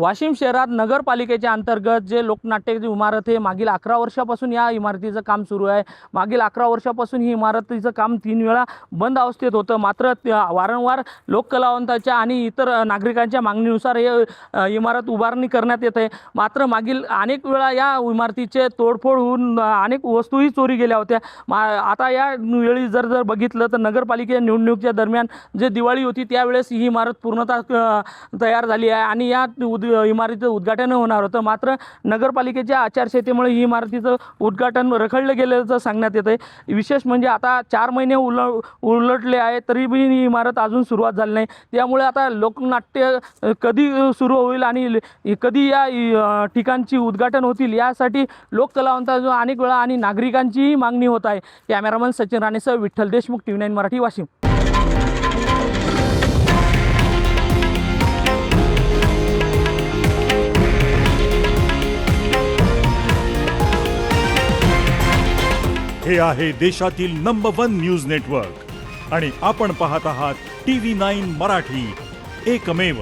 वाशिम शहरात नगरपालिकेच्या अंतर्गत जे लोकनाट्याची इमारत आहे, मागील 11 वर्षापासून या इमारतीचं काम सुरू आहे। मागील 11 वर्षापासून ही इमारतीचं काम 3 वेळा बंद अवस्थेत होतं, मात्र वारंवार लोककलावंतांच्या आणि इतर नागरिकांच्या मागणीनुसार हे इमारत उभारणी करण्यात येते। मात्र मागील अनेक वेळा या इमारतीचे तोडफोड होऊन अनेक वस्तूही चोरी गेल्या होत्या। आता या वेळी जर बघितलं तर नगरपालिकेच्या निवडणुकीच्या दरम्यान जे दिवाळी होती त्यावेळेस ही इमारत पूर्णतः तयार झाली आहे आणि या इमारतीचं उद्घाटन होणार होतं, मात्र नगरपालिकेच्या आचारसंहितेमुळे ही इमारतीचं उद्घाटन रखडलं गेल्याचं सांगण्यात येतं आहे। विशेष म्हणजे आता 4 महिने उलटले आहे तरी भी ही इमारत अजून सुरुवात झाली नाही। त्यामुळे आता लोकनाट्य कधी सुरू होईल आणि कधी या ठिकाणची उद्घाटन होतील यासाठी लोककलावंतांचा अनेक वेळा आणि नागरिकांचीही मागणी होत आहे। कॅमेरामन सचिन राणेसह विठ्ठल देशमुख, TV9 मराठी, वाशिम। हे आहे देशातील नंबर 1 न्यूज नेटवर्क आणि आपण पाहत आहात TV9 मराठी, एकमेव।